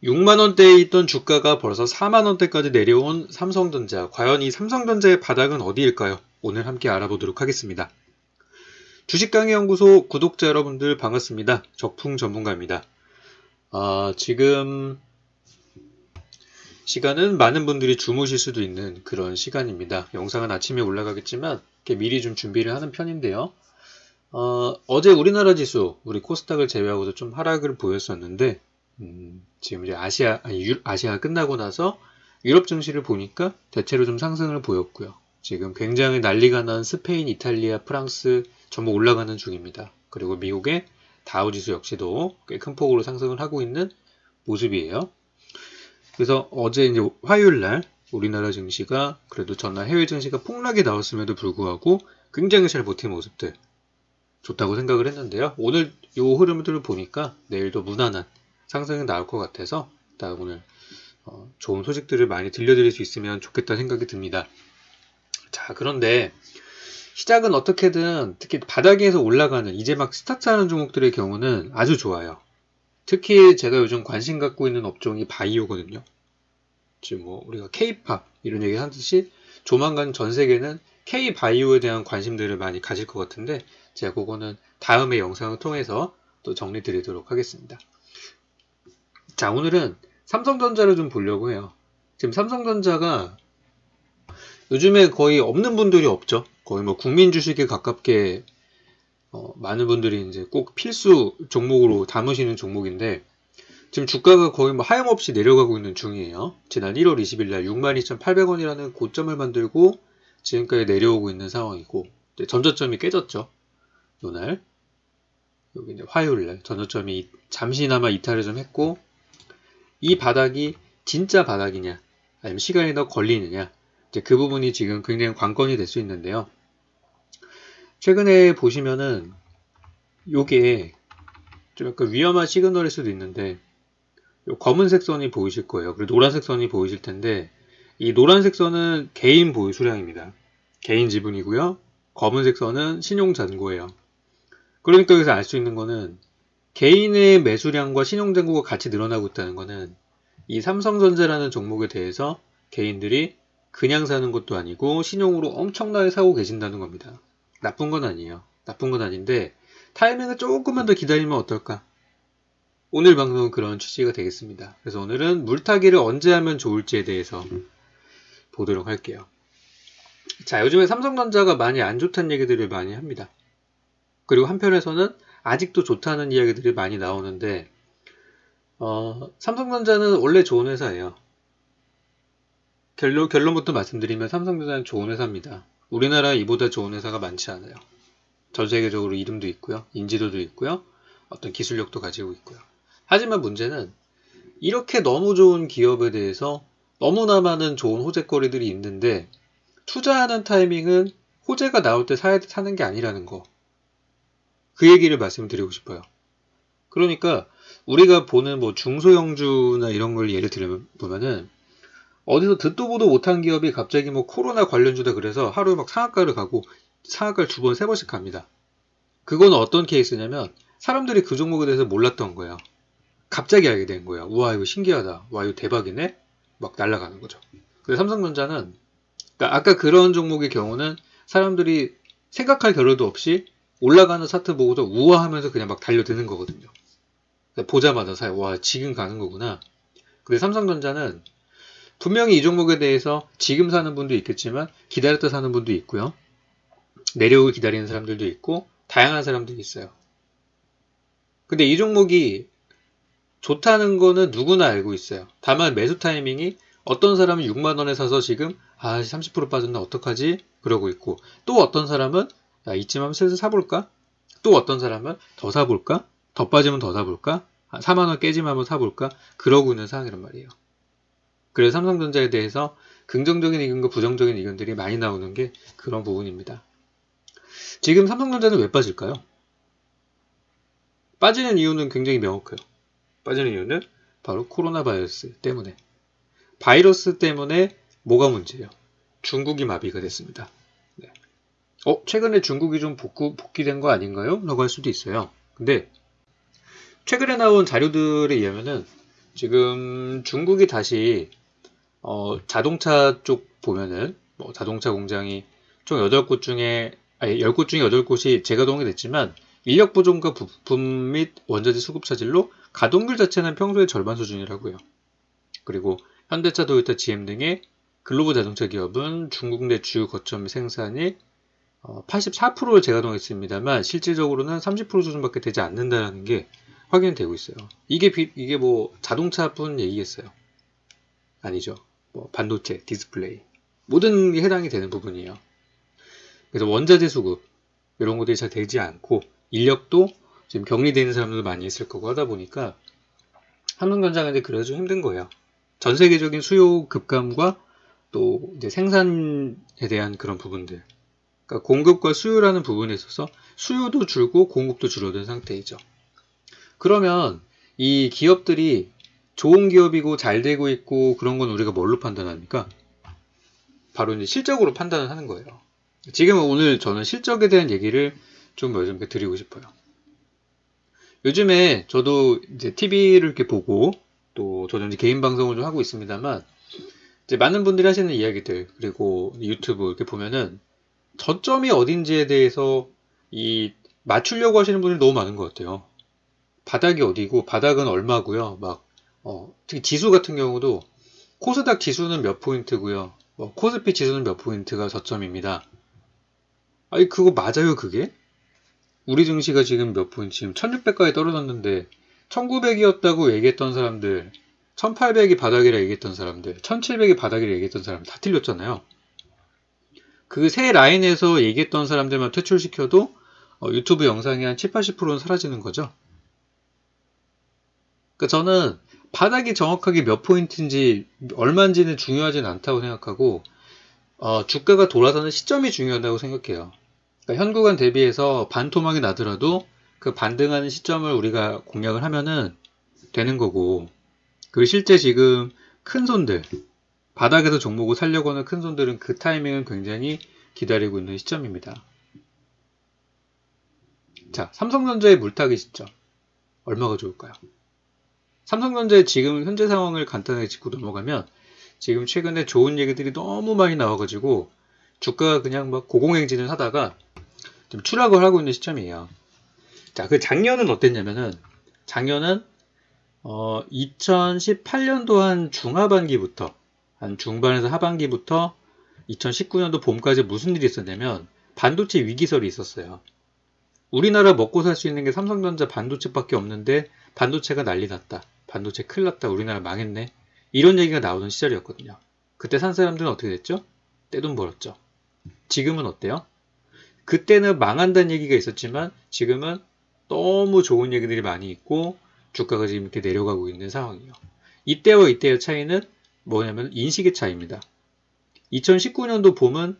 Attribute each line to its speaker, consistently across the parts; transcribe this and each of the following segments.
Speaker 1: 6만원대에 있던 주가가 벌써 4만원대까지 내려온 삼성전자. 과연 이 삼성전자의 바닥은 어디일까요? 오늘 함께 알아보도록 하겠습니다. 주식강의연구소 구독자 여러분들 반갑습니다. 적풍 전문가입니다. 지금 시간은 많은 분들이 주무실 수도 있는 그런 시간입니다. 영상은 아침에 올라가겠지만 미리 좀 준비를 하는 편인데요. 어제 우리나라 지수, 우리 코스닥을 제외하고도 좀 하락을 보였었는데 지금 이제 아시아가 끝나고 나서 유럽 증시를 보니까 대체로 좀 상승을 보였고요. 지금 굉장히 난리가 난 스페인, 이탈리아, 프랑스 전부 올라가는 중입니다. 그리고 미국의 다우지수 역시도 꽤 큰 폭으로 상승을 하고 있는 모습이에요. 그래서 어제 이제 화요일 날 우리나라 증시가 그래도 전날 해외 증시가 폭락이 나왔음에도 불구하고 굉장히 잘 버틴 모습들 좋다고 생각을 했는데요. 오늘 이 흐름들을 보니까 내일도 무난한 상승이 나올 것 같아서 오늘 좋은 소식들을 많이 들려드릴 수 있으면 좋겠다 생각이 듭니다. 자, 그런데 시작은 어떻게든 특히 바닥에서 올라가는 이제 막 스타트하는 종목들의 경우는 아주 좋아요. 특히 제가 요즘 관심 갖고 있는 업종이 바이오거든요. 지금 뭐 우리가 K-팝 이런 얘기 하듯이 조만간 전 세계는 K-바이오에 대한 관심들을 많이 가질 것 같은데 제가 그거는 다음에 영상을 통해서 또 정리 드리도록 하겠습니다. 자, 오늘은 삼성전자를 좀 보려고 해요. 지금 삼성전자가 요즘에 거의 없는 분들이 없죠. 거의 뭐 국민 주식에 가깝게 많은 분들이 이제 꼭 필수 종목으로 담으시는 종목인데 지금 주가가 거의 뭐 하염없이 내려가고 있는 중이에요. 지난 1월 20일 날 62,800원이라는 고점을 만들고 지금까지 내려오고 있는 상황이고 전저점이 깨졌죠. 오늘 여기 이제 화요일 날 전저점이 잠시나마 이탈을 좀 했고 이 바닥이 진짜 바닥이냐 아니면 시간이 더 걸리느냐 이제 그 부분이 지금 굉장히 관건이 될 수 있는데요. 최근에 보시면은 요게 좀 약간 위험한 시그널일 수도 있는데 요 검은색 선이 보이실 거예요. 그리고 노란색 선이 보이실 텐데 이 노란색 선은 개인 보유 수량입니다. 개인 지분이고요. 검은색 선은 신용 잔고예요. 그러니까 여기서 알 수 있는 거는 개인의 매수량과 신용 잔고가 같이 늘어나고 있다는 거는 이 삼성전자라는 종목에 대해서 개인들이 그냥 사는 것도 아니고 신용으로 엄청나게 사고 계신다는 겁니다. 나쁜 건 아니에요. 나쁜 건 아닌데 타이밍을 조금만 더 기다리면 어떨까? 오늘 방송은 그런 취지가 되겠습니다. 그래서 오늘은 물타기를 언제 하면 좋을지에 대해서 보도록 할게요. 자, 요즘에 삼성전자가 많이 안 좋다는 얘기들을 많이 합니다. 그리고 한편에서는 아직도 좋다는 이야기들이 많이 나오는데 삼성전자는 원래 좋은 회사예요. 결론부터 말씀드리면 삼성전자는 좋은 회사입니다. 우리나라에 이보다 좋은 회사가 많지 않아요. 전 세계적으로 이름도 있고요. 인지도도 있고요. 어떤 기술력도 가지고 있고요. 하지만 문제는 이렇게 너무 좋은 기업에 대해서 너무나 많은 좋은 호재거리들이 있는데 투자하는 타이밍은 호재가 나올 때 사는 게 아니라는 거. 그 얘기를 말씀드리고 싶어요. 그러니까 우리가 보는 뭐 중소형주나 이런 걸 예를 들면은 어디서 듣도 보도 못한 기업이 갑자기 뭐 코로나 관련주다 그래서 하루에 막 상한가를 가고 상한가를 2번, 3번씩 갑니다. 그건 어떤 케이스냐면 사람들이 그 종목에 대해서 몰랐던 거예요. 갑자기 알게 된 거예요. 우와 이거 신기하다. 와 이거 대박이네. 막 날아가는 거죠. 그래서 삼성전자는 그러니까 아까 그런 종목의 경우는 사람들이 생각할 겨를도 없이 올라가는 차트 보고도 우아하면서 그냥 막 달려드는 거거든요. 그러니까 보자마자 사요. 와 지금 가는 거구나. 근데 삼성전자는 분명히 이 종목에 대해서 지금 사는 분도 있겠지만 기다렸다 사는 분도 있고요. 내려오길 기다리는 사람들도 있고 다양한 사람들이 있어요. 근데 이 종목이 좋다는 거는 누구나 알고 있어요. 다만 매수 타이밍이 어떤 사람은 6만원에 사서 지금 30% 빠졌나 어떡하지? 그러고 있고 또 어떤 사람은 이쯤 하면 슬슬 사볼까? 또 어떤 사람은 더 사볼까? 더 빠지면 더 사볼까? 4만원 깨지면 한번 사볼까? 그러고 있는 상황이란 말이에요. 그래서 삼성전자에 대해서 긍정적인 의견과 부정적인 의견들이 많이 나오는 게 그런 부분입니다. 지금 삼성전자는 왜 빠질까요? 빠지는 이유는 굉장히 명확해요. 빠지는 이유는 바로 코로나 바이러스 때문에. 바이러스 때문에 뭐가 문제예요? 중국이 마비가 됐습니다. 네. 최근에 중국이 좀 복귀된 거 아닌가요? 라고 할 수도 있어요. 근데 최근에 나온 자료들에 의하면은 지금 중국이 다시 자동차 쪽 보면은 뭐 자동차 공장이 총 8곳 중에 10곳 중에 8곳이 재가동이 됐지만 인력 부족과 부품 및 원자재 수급 차질로 가동률 자체는 평소의 절반 수준이라고요. 그리고 현대차, 도요타, GM 등의 글로벌 자동차 기업은 중국 내 주요 거점 생산이 84%를 재가동했습니다만 실질적으로는 30% 수준밖에 되지 않는다는 게 확인되고 있어요. 이게 뭐 자동차뿐 얘기겠어요? 아니죠. 뭐 반도체, 디스플레이 모든 게 해당이 되는 부분이에요. 그래서 원자재 수급 이런 것들이 잘 되지 않고 인력도 지금 격리되어 있는 사람들도 많이 있을 거고 하다 보니까 삼성전자가 이제 그래서 좀 힘든 거예요. 전 세계적인 수요 급감과 또 이제 생산에 대한 그런 부분들. 그러니까 공급과 수요라는 부분에 있어서 수요도 줄고 공급도 줄어든 상태이죠. 그러면 이 기업들이 좋은 기업이고 잘 되고 있고 그런 건 우리가 뭘로 판단합니까? 바로 이제 실적으로 판단을 하는 거예요. 지금 오늘 저는 실적에 대한 얘기를 좀 요즘 드리고 싶어요. 요즘에 저도 이제 TV를 이렇게 보고 또 저는 이제 개인 방송을 좀 하고 있습니다만 이제 많은 분들이 하시는 이야기들 그리고 유튜브 이렇게 보면은 저점이 어딘지에 대해서 이 맞추려고 하시는 분들이 너무 많은 것 같아요. 바닥이 어디고 바닥은 얼마고요. 막 특히 지수 같은 경우도 코스닥 지수는 몇 포인트고요. 코스피 지수는 몇 포인트가 저점입니다. 아니 그거 맞아요 그게? 우리 증시가 지금 몇 포인트 지금 1600까지 떨어졌는데 1900이었다고 얘기했던 사람들 1800이 바닥이라 얘기했던 사람들 1700이 바닥이라 얘기했던 사람 다 틀렸잖아요. 그 세 라인에서 얘기했던 사람들만 퇴출시켜도 유튜브 영상이 한 7, 80%는 사라지는 거죠. 그러니까 저는 바닥이 정확하게 몇 포인트인지 얼마인지는 중요하진 않다고 생각하고 주가가 돌아서는 시점이 중요하다고 생각해요. 그러니까 현 구간 대비해서 반토막이 나더라도 그 반등하는 시점을 우리가 공략을 하면은 되는 거고 그리고 실제 지금 큰 손들 바닥에서 종목을 살려고 하는 큰 손들은 그 타이밍을 굉장히 기다리고 있는 시점입니다. 자, 삼성전자의 물타기 시점 얼마가 좋을까요? 삼성전자의 지금 현재 상황을 간단하게 짚고 넘어가면 지금 최근에 좋은 얘기들이 너무 많이 나와가지고 주가가 그냥 막 고공행진을 하다가 좀 추락을 하고 있는 시점이에요. 자, 그 작년은 어땠냐면은 작년은 2018년도 한 중하반기부터 한 중반에서 하반기부터 2019년도 봄까지 무슨 일이 있었냐면 반도체 위기설이 있었어요. 우리나라 먹고 살 수 있는 게 삼성전자 반도체밖에 없는데 반도체가 난리 났다. 반도체 큰일 났다. 우리나라 망했네. 이런 얘기가 나오는 시절이었거든요. 그때 산 사람들은 어떻게 됐죠? 떼돈 벌었죠. 지금은 어때요? 그때는 망한다는 얘기가 있었지만 지금은 너무 좋은 얘기들이 많이 있고 주가가 지금 이렇게 내려가고 있는 상황이에요. 이때와 이때의 차이는 뭐냐면 인식의 차이입니다. 2019년도 봄은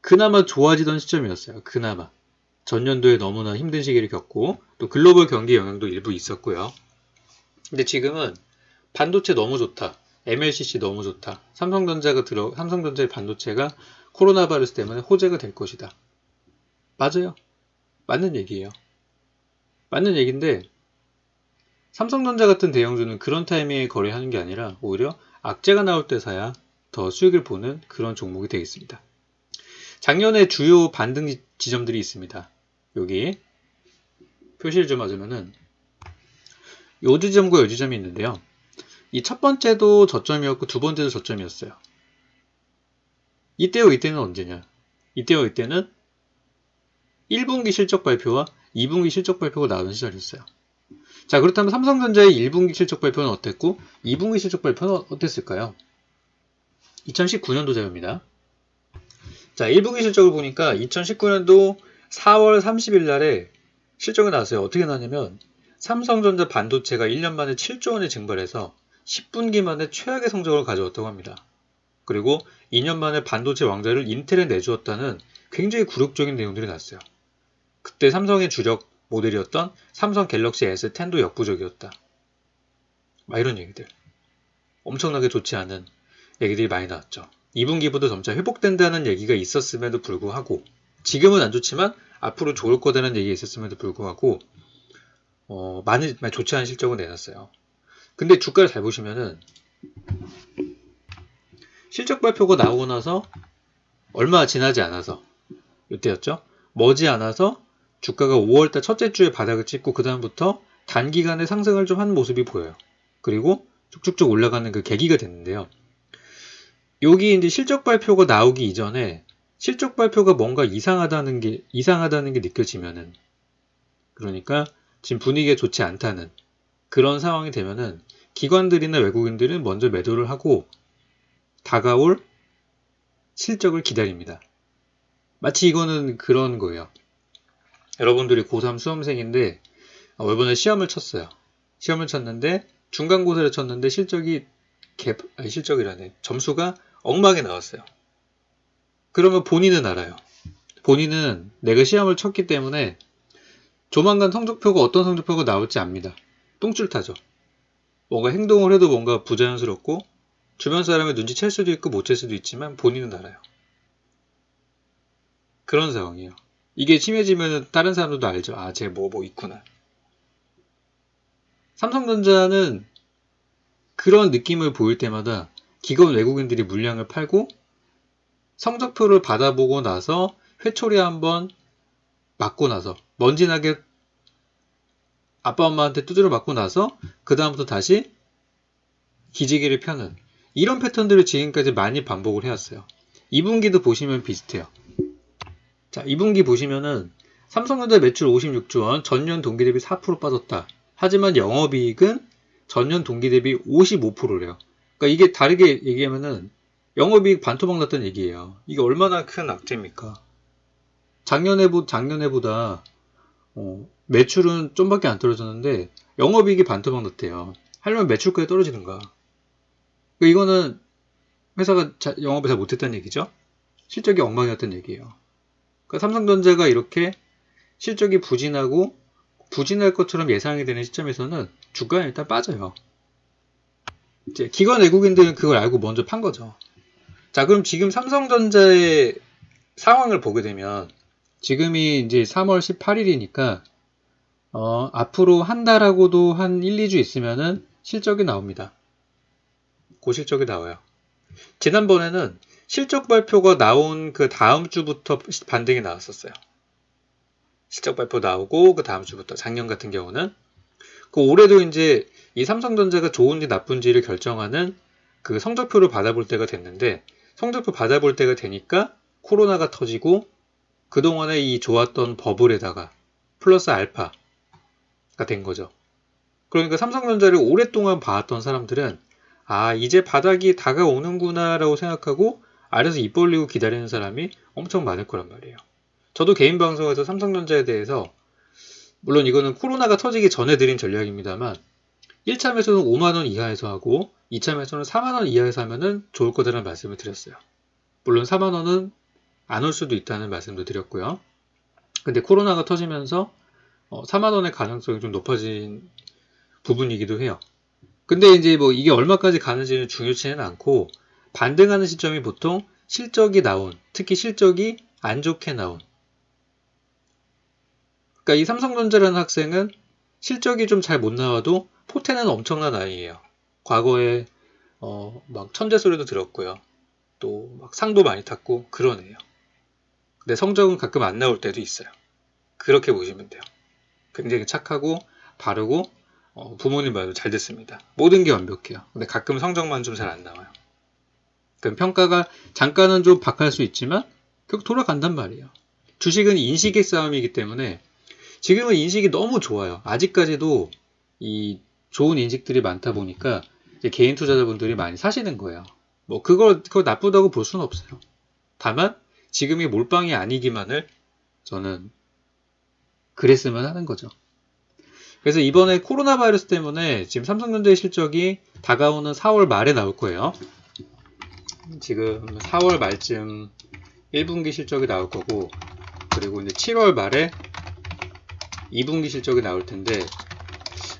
Speaker 1: 그나마 좋아지던 시점이었어요. 그나마. 전년도에 너무나 힘든 시기를 겪고 또 글로벌 경기 영향도 일부 있었고요. 근데 지금은 반도체 너무 좋다. MLCC 너무 좋다. 삼성전자의 반도체가 코로나 바이러스 때문에 호재가 될 것이다. 맞아요. 맞는 얘기예요. 맞는 얘기인데 삼성전자 같은 대형주는 그런 타이밍에 거래하는 게 아니라 오히려 악재가 나올 때 사야 더 수익을 보는 그런 종목이 되겠습니다. 작년에 주요 반등 지점들이 있습니다. 여기 표시를 좀 하자면은 요 지점과 요 지점이 있는데요. 이 첫 번째도 저점이었고 두 번째도 저점이었어요. 이때와 이때는 언제냐? 이때와 이때는 1분기 실적 발표와 2분기 실적 발표가 나오는 시절이었어요. 자, 그렇다면 삼성전자의 1분기 실적 발표는 어땠고 2분기 실적 발표는 어땠을까요? 2019년도 자료입니다. 자, 1분기 실적을 보니까 2019년도 4월 30일 날에 실적이 나왔어요. 어떻게 나왔냐면 삼성전자 반도체가 1년 만에 7조 원의 증발해서 10분기 만에 최악의 성적을 가져왔다고 합니다. 그리고 2년 만에 반도체 왕좌를 인텔에 내주었다는 굉장히 굴욕적인 내용들이 났어요. 그때 삼성의 주력 모델이었던 삼성 갤럭시 S10도 역부족이었다. 막 이런 얘기들. 엄청나게 좋지 않은 얘기들이 많이 나왔죠. 2분기부터 점차 회복된다는 얘기가 있었음에도 불구하고 지금은 안 좋지만 앞으로 좋을 거다는 얘기가 있었음에도 불구하고 많이 좋지 않은 실적을 내놨어요. 근데 주가를 잘 보시면은 실적 발표가 나오고 나서 얼마 지나지 않아서 이때였죠. 머지않아서 주가가 5월달 첫째 주에 바닥을 찍고 그 다음부터 단기간에 상승을 좀 한 모습이 보여요. 그리고 쭉쭉쭉 올라가는 그 계기가 됐는데요. 여기 이제 실적 발표가 나오기 이전에 실적 발표가 뭔가 이상하다는 게 느껴지면은, 그러니까 지금 분위기가 좋지 않다는 그런 상황이 되면은 기관들이나 외국인들은 먼저 매도를 하고 다가올 실적을 기다립니다. 마치 이거는 그런 거예요. 여러분들이 고3 수험생인데 이번에 시험을 쳤어요. 시험을 쳤는데 중간고사를 쳤는데 실적이라네. 점수가 엉망이 나왔어요. 그러면 본인은 알아요. 본인은 내가 시험을 쳤기 때문에 조만간 성적표가 어떤 성적표가 나올지 압니다. 똥줄 타죠. 뭔가 행동을 해도 뭔가 부자연스럽고 주변 사람의 눈치챌 수도 있고 못 챌 수도 있지만 본인은 알아요. 그런 상황이에요. 이게 심해지면 다른 사람들도 알죠. 아, 쟤 뭐 있구나. 삼성전자는 그런 느낌을 보일 때마다 기관 외국인들이 물량을 팔고 성적표를 받아보고 나서 회초리 한번 맞고 나서 먼지나게 아빠 엄마한테 두드려 맞고 나서 그 다음부터 다시 기지개를 펴는 이런 패턴들을 지금까지 많이 반복을 해왔어요. 2분기도 보시면 비슷해요. 자, 2분기 보시면은 삼성전자 매출 56조 원, 전년 동기 대비 4% 빠졌다. 하지만 영업이익은 전년 동기 대비 55%래요. 그러니까 이게 다르게 얘기하면은 영업이익 반토막 났다는 얘기예요. 이게 얼마나 큰 악재입니까? 작년에보다 매출은 좀밖에 안 떨어졌는데 영업이익이 반토막 났대요. 하려면 매출까지 떨어지는가? 그러니까 이거는 회사가 영업을 잘 못했다는 얘기죠. 실적이 엉망이었다는 얘기예요. 그러니까 삼성전자가 이렇게 실적이 부진할 것처럼 예상이 되는 시점에서는 주가는 일단 빠져요. 이제 기관 외국인들은 그걸 알고 먼저 판 거죠. 자, 그럼 지금 삼성전자의 상황을 보게 되면 지금이 이제 3월 18일이니까 앞으로 한 달하고도 한 1, 2주 있으면은 실적이 나옵니다. 고실적이 나와요. 지난번에는 실적 발표가 나온 그 다음 주부터 반등이 나왔었어요. 실적 발표 나오고 그 다음 주부터 작년 같은 경우는 그 올해도 이제 이 삼성전자가 좋은지 나쁜지를 결정하는 그 성적표를 받아볼 때가 됐는데 성적표 받아볼 때가 되니까 코로나가 터지고 그동안에 이 좋았던 버블에다가 플러스 알파가 된 거죠. 그러니까 삼성전자를 오랫동안 봐왔던 사람들은 아, 이제 바닥이 다가오는구나 라고 생각하고 아래서 입 벌리고 기다리는 사람이 엄청 많을 거란 말이에요. 저도 개인 방송에서 삼성전자에 대해서 물론 이거는 코로나가 터지기 전에 드린 전략입니다만 1차 매수는 5만원 이하에서 하고 2차 매수는 4만원 이하에서 하면 좋을 거다라는 말씀을 드렸어요. 물론 4만원은 안 올 수도 있다는 말씀도 드렸고요. 근데 코로나가 터지면서 4만원의 가능성이 좀 높아진 부분이기도 해요. 근데 이제 뭐 이게 얼마까지 가는지는 중요치는 않고 반등하는 시점이 보통 실적이 나온, 특히 실적이 안 좋게 나온. 그러니까 이 삼성전자라는 학생은 실적이 좀 잘 못 나와도 포텐은 엄청난 아이예요. 과거에 막 천재 소리도 들었고요. 또 막 상도 많이 탔고 그런 애예요. 근데 성적은 가끔 안 나올 때도 있어요. 그렇게 보시면 돼요. 굉장히 착하고 바르고 부모님 말도 잘 듣습니다. 모든 게 완벽해요. 근데 가끔 성적만 좀 잘 안 나와요. 그럼 평가가 잠깐은 좀 박할 수 있지만 결국 돌아간단 말이에요. 주식은 인식의 싸움이기 때문에 지금은 인식이 너무 좋아요. 아직까지도 이 좋은 인식들이 많다 보니까 이제 개인 투자자분들이 많이 사시는 거예요. 뭐 그걸 나쁘다고 볼 수는 없어요. 다만 지금이 몰빵이 아니기만을 저는 그랬으면 하는 거죠. 그래서 이번에 코로나 바이러스 때문에 지금 삼성전자의 실적이 다가오는 4월 말에 나올 거예요. 지금 4월 말쯤 1분기 실적이 나올 거고 그리고 이제 7월 말에 2분기 실적이 나올 텐데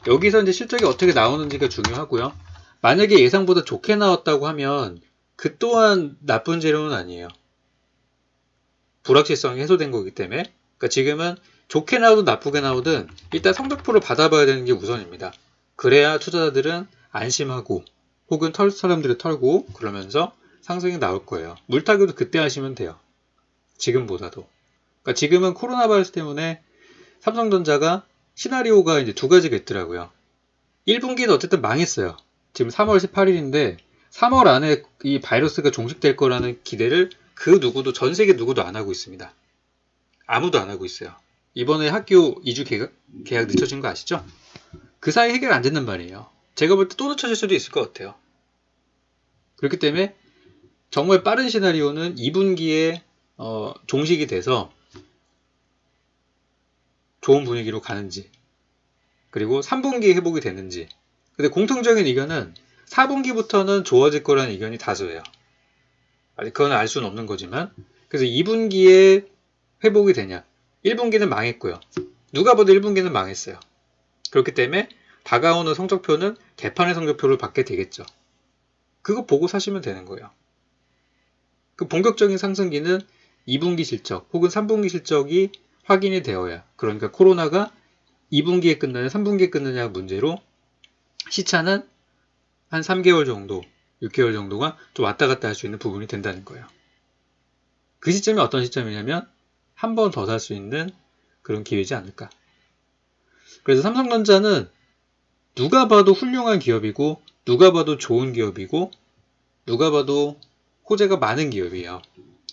Speaker 1: 여기서 이제 실적이 어떻게 나오는지가 중요하고요. 만약에 예상보다 좋게 나왔다고 하면 그 또한 나쁜 재료는 아니에요. 불확실성이 해소된 거기 때문에 그러니까 지금은 좋게 나오든 나쁘게 나오든 일단 성적표를 받아봐야 되는 게 우선입니다. 그래야 투자자들은 안심하고 혹은 털 사람들이 털고 그러면서 상승이 나올 거예요. 물타기도 그때 하시면 돼요. 지금보다도. 그러니까 지금은 코로나 바이러스 때문에 삼성전자가 시나리오가 이제 두 가지가 있더라고요. 1분기는 어쨌든 망했어요. 지금 3월 18일인데 3월 안에 이 바이러스가 종식될 거라는 기대를 그 누구도 전 세계 누구도 안 하고 있습니다. 아무도 안 하고 있어요. 이번에 학교 2주 계약 늦춰진 거 아시죠? 그 사이 해결 안 된단 말이에요. 제가 볼 때 또 늦춰질 수도 있을 것 같아요. 그렇기 때문에 정말 빠른 시나리오는 2분기에 종식이 돼서 좋은 분위기로 가는지 그리고 3분기 회복이 되는지. 근데 공통적인 의견은 4분기부터는 좋아질 거라는 의견이 다수예요. 아직 그건 알 수는 없는 거지만 그래서 2분기에 회복이 되냐. 1분기는 망했고요. 누가 봐도 1분기는 망했어요. 그렇기 때문에 다가오는 성적표는 개판의 성적표를 받게 되겠죠. 그거 보고 사시면 되는 거예요. 그 본격적인 상승기는 2분기 실적 혹은 3분기 실적이 확인이 되어야, 그러니까 코로나가 2분기에 끝나냐 3분기에 끝나냐 문제로 시차는 한 3개월 정도, 6개월 정도가 좀 왔다 갔다 할 수 있는 부분이 된다는 거예요. 그 시점이 어떤 시점이냐면 한 번 더 살 수 있는 그런 기회지 않을까. 그래서 삼성전자는 누가 봐도 훌륭한 기업이고 누가 봐도 좋은 기업이고 누가 봐도 호재가 많은 기업이에요.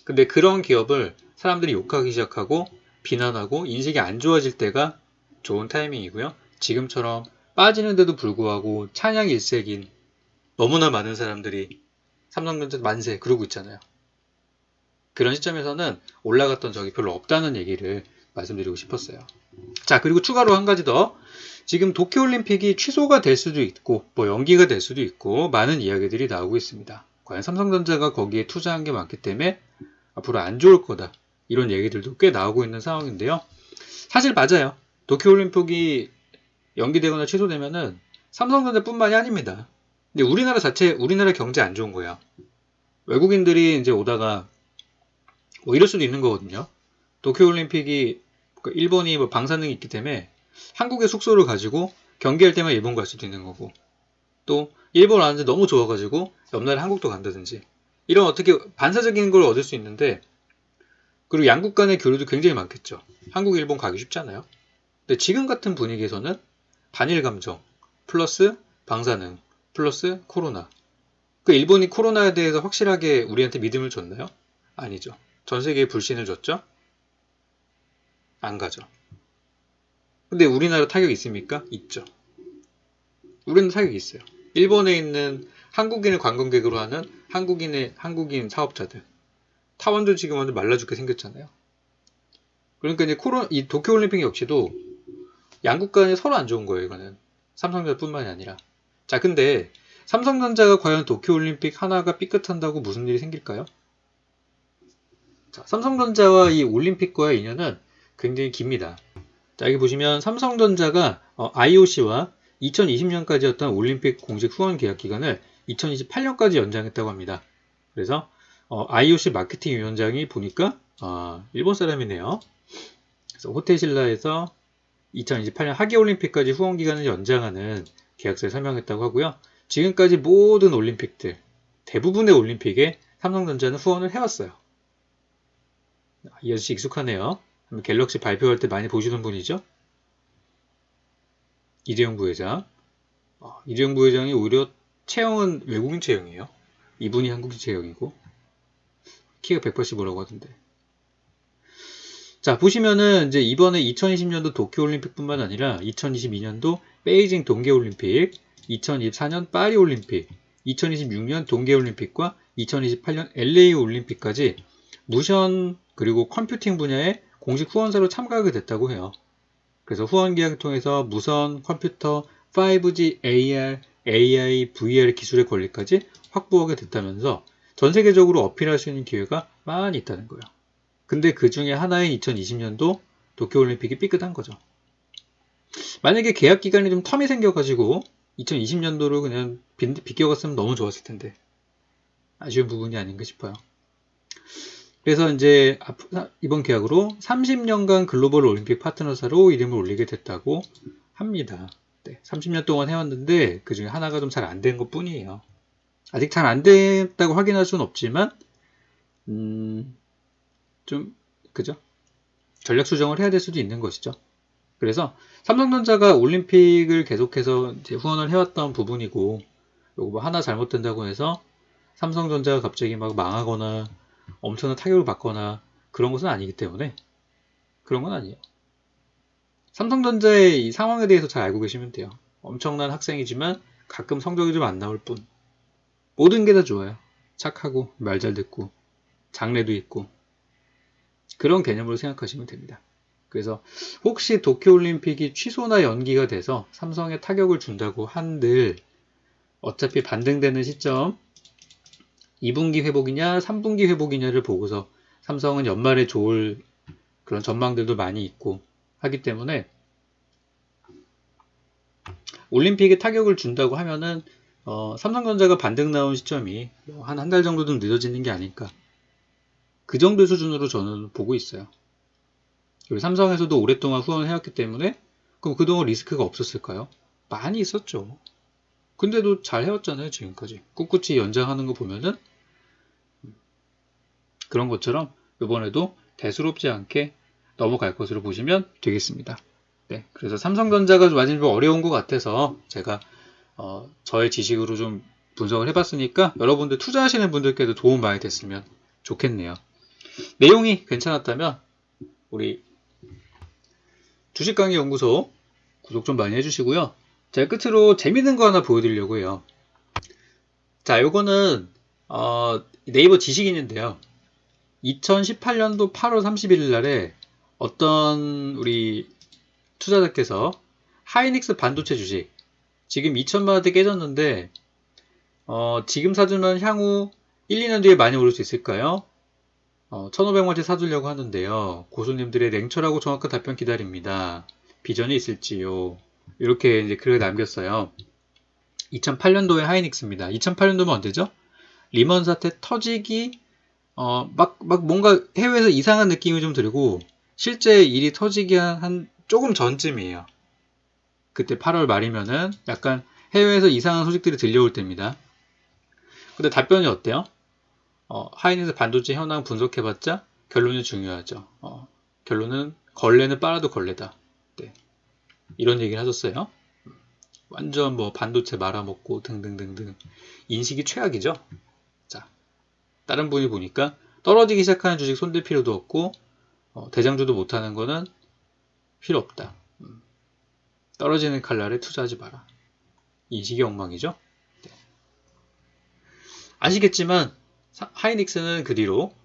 Speaker 1: 근데 그런 기업을 사람들이 욕하기 시작하고 비난하고 인식이 안 좋아질 때가 좋은 타이밍이고요. 지금처럼 빠지는데도 불구하고 찬양 일색인 너무나 많은 사람들이 삼성전자 만세 그러고 있잖아요. 그런 시점에서는 올라갔던 적이 별로 없다는 얘기를 말씀드리고 싶었어요. 자, 그리고 추가로 한 가지 더. 지금 도쿄올림픽이 취소가 될 수도 있고 뭐 연기가 될 수도 있고 많은 이야기들이 나오고 있습니다. 과연 삼성전자가 거기에 투자한 게 많기 때문에 앞으로 안 좋을 거다. 이런 얘기들도 꽤 나오고 있는 상황인데요. 사실 맞아요. 도쿄올림픽이 연기되거나 취소되면은 삼성전자뿐만이 아닙니다. 근데 우리나라 경제 안 좋은 거야. 외국인들이 이제 오다가 뭐 이럴 수도 있는 거거든요. 도쿄올림픽이 일본이 뭐 방사능이 있기 때문에 한국의 숙소를 가지고 경기할 때만 일본 갈 수도 있는 거고, 또 일본 왔는데 너무 좋아가지고 옆날에 한국도 간다든지, 이런 어떻게 반사적인 걸 얻을 수 있는데, 그리고 양국 간의 교류도 굉장히 많겠죠. 한국, 일본 가기 쉽잖아요. 근데 지금 같은 분위기에서는 반일 감정 플러스 방사능 플러스 코로나, 그 일본이 코로나에 대해서 확실하게 우리한테 믿음을 줬나요? 아니죠. 전 세계에 불신을 줬죠? 안 가죠. 근데 우리나라 타격이 있습니까? 있죠. 우리는 타격이 있어요. 일본에 있는 한국인을 관광객으로 하는 한국인 사업자들. 타원도 지금 완전 말라 죽게 생겼잖아요. 그러니까 이제 이 도쿄올림픽 역시도 양국 간이 서로 안 좋은 거예요, 이거는. 삼성전자뿐만이 아니라. 자, 근데 삼성전자가 과연 도쿄올림픽 하나가 삐끗한다고 무슨 일이 생길까요? 자, 삼성전자와 이 올림픽과의 인연은 굉장히 깁니다. 자, 여기 보시면 삼성전자가 IOC와 2020년까지였던 올림픽 공식 후원 계약 기간을 2028년까지 연장했다고 합니다. 그래서 IOC 마케팅 위원장이 보니까 일본 사람이네요. 그래서 호텔신라에서 2028년 하계올림픽까지 후원 기간을 연장하는 계약서에 설명했다고 하고요. 지금까지 모든 올림픽들, 대부분의 올림픽에 삼성전자는 후원을 해왔어요. 이 아저씨 익숙하네요. 갤럭시 발표할 때 많이 보시는 분이죠. 이대영 부회장. 이대영 부회장이 오히려 체형은 외국인 체형이에요. 이분이 한국인 체형이고 키가 185라고 하던데. 자, 보시면은 이제 이번에 2020년도 도쿄올림픽뿐만 아니라 2022년도 베이징 동계올림픽, 2024년 파리올림픽, 2026년 동계올림픽과 2028년 LA 올림픽까지 무션 그리고 컴퓨팅 분야에 공식 후원사로 참가하게 됐다고 해요. 그래서 후원 계약을 통해서 무선, 컴퓨터, 5G, AR, AI, VR 기술의 권리까지 확보하게 됐다면서 전 세계적으로 어필할 수 있는 기회가 많이 있다는 거예요. 근데 그 중에 하나인 2020년도 도쿄올림픽이 삐끗한 거죠. 만약에 계약 기간이 좀 텀이 생겨가지고 2020년도를 그냥 비껴갔으면 너무 좋았을 텐데 아쉬운 부분이 아닌가 싶어요. 그래서 이제 이번 계약으로 30년간 글로벌 올림픽 파트너사로 이름을 올리게 됐다고 합니다. 30년 동안 해왔는데 그 중에 하나가 좀 잘 안 된 것 뿐이에요. 아직 잘 안 됐다고 확인할 수는 없지만 좀 그죠? 전략 수정을 해야 될 수도 있는 것이죠. 그래서 삼성전자가 올림픽을 계속해서 이제 후원을 해왔던 부분이고, 요거 뭐 하나 잘못된다고 해서 삼성전자가 갑자기 막 망하거나 엄청난 타격을 받거나 그런 것은 아니기 때문에 그런 건 아니에요. 삼성전자의 이 상황에 대해서 잘 알고 계시면 돼요. 엄청난 학생이지만 가끔 성적이 좀 안 나올 뿐. 모든 게 다 좋아요. 착하고 말 잘 듣고 장래도 있고 그런 개념으로 생각하시면 됩니다. 그래서 혹시 도쿄올림픽이 취소나 연기가 돼서 삼성에 타격을 준다고 한들 어차피 반등되는 시점 2분기 회복이냐 3분기 회복이냐를 보고서 삼성은 연말에 좋을 그런 전망들도 많이 있고 하기 때문에 올림픽에 타격을 준다고 하면은 삼성전자가 반등 나온 시점이 한 달 정도 좀 늦어지는 게 아닐까, 그 정도 수준으로 저는 보고 있어요. 그리고 삼성에서도 오랫동안 후원을 해왔기 때문에 그럼 그동안 리스크가 없었을까요? 많이 있었죠. 근데도 잘 해왔잖아요. 지금까지 꿋꿋이 연장하는 거 보면은 그런 것처럼 이번에도 대수롭지 않게 넘어갈 것으로 보시면 되겠습니다. 네, 그래서 삼성전자가 많이 좀 어려운 것 같아서 제가 저의 지식으로 좀 분석을 해봤으니까 여러분들 투자하시는 분들께도 도움 많이 됐으면 좋겠네요. 내용이 괜찮았다면 우리 주식강의연구소 구독 좀 많이 해주시고요. 제가 끝으로 재밌는 거 하나 보여드리려고 해요. 자, 요거는 네이버 지식인인데요. 2018년도 8월 31일 날에 어떤 우리 투자자께서 하이닉스 반도체 주식 지금 2천만 원대 깨졌는데 지금 사두면 향후 1, 2년 뒤에 많이 오를 수 있을까요? 1,500원대 사두려고 하는데요. 고수님들의 냉철하고 정확한 답변 기다립니다. 비전이 있을지요? 이렇게 이제 글을 남겼어요. 2008년도에 하이닉스입니다. 2008년도면 언제죠? 리먼 사태 터지기 막 뭔가 해외에서 이상한 느낌이 좀 들고 실제 일이 터지기 한 조금 전쯤이에요. 그때 8월 말이면은 약간 해외에서 이상한 소식들이 들려올 때입니다. 근데 답변이 어때요? 하이닉스 반도체 현황 분석해봤자 결론이 중요하죠. 결론은 걸레는 빨아도 걸레다. 네. 이런 얘기를 하셨어요. 완전 뭐 반도체 말아먹고 등등등등 인식이 최악이죠. 자, 다른 분이 보니까 떨어지기 시작하는 주식 손댈 필요도 없고 대장주도 못하는 거는 필요 없다. 떨어지는 칼날에 투자하지 마라. 인식이 엉망이죠. 네. 아시겠지만 하이닉스는 그 뒤로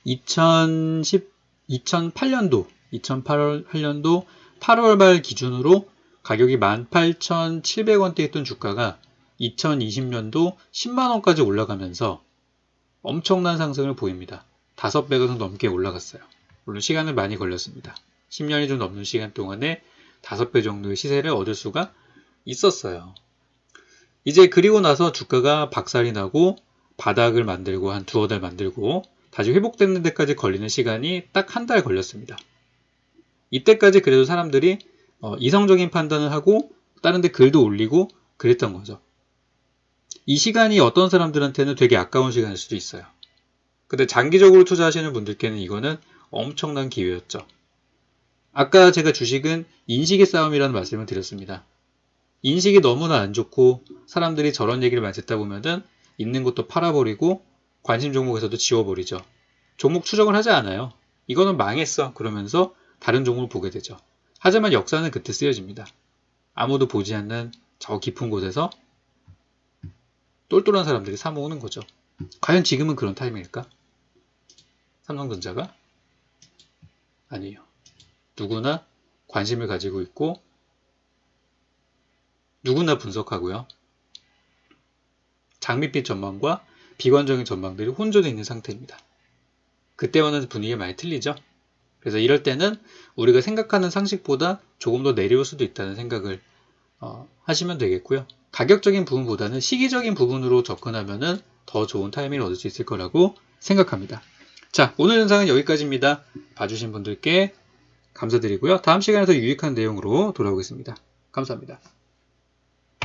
Speaker 1: 2008년도 8월 말 기준으로 가격이 18,700원대 했던 주가가 2020년도 10만원까지 올라가면서 엄청난 상승을 보입니다. 5배가 넘게 올라갔어요. 물론 시간은 많이 걸렸습니다. 10년이 좀 넘는 시간 동안에 5배 정도의 시세를 얻을 수가 있었어요. 이제 그리고 나서 주가가 박살이 나고 바닥을 만들고 한 두어 달 만들고 다시 회복되는 데까지 걸리는 시간이 딱 한 달 걸렸습니다. 이때까지 그래도 사람들이 이성적인 판단을 하고 다른 데 글도 올리고 그랬던 거죠. 이 시간이 어떤 사람들한테는 되게 아까운 시간일 수도 있어요. 근데 장기적으로 투자하시는 분들께는 이거는 엄청난 기회였죠. 아까 제가 주식은 인식의 싸움이라는 말씀을 드렸습니다. 인식이 너무나 안 좋고 사람들이 저런 얘기를 많이 듣다 보면은 있는 것도 팔아버리고 관심 종목에서도 지워버리죠. 종목 추적을 하지 않아요. 이거는 망했어 그러면서 다른 종목을 보게 되죠. 하지만 역사는 그때 쓰여집니다. 아무도 보지 않는 저 깊은 곳에서 똘똘한 사람들이 사모으는 거죠. 과연 지금은 그런 타이밍일까? 삼성전자가? 아니에요. 누구나 관심을 가지고 있고 누구나 분석하고요. 장밋빛 전망과 비관적인 전망들이 혼돈해 있는 상태입니다. 그때와는 분위기가 많이 틀리죠. 그래서 이럴 때는 우리가 생각하는 상식보다 조금 더 내려올 수도 있다는 생각을 하시면 되겠고요. 가격적인 부분보다는 시기적인 부분으로 접근하면 더 좋은 타이밍을 얻을 수 있을 거라고 생각합니다. 자, 오늘 영상은 여기까지입니다. 봐주신 분들께 감사드리고요. 다음 시간에 더 유익한 내용으로 돌아오겠습니다. 감사합니다.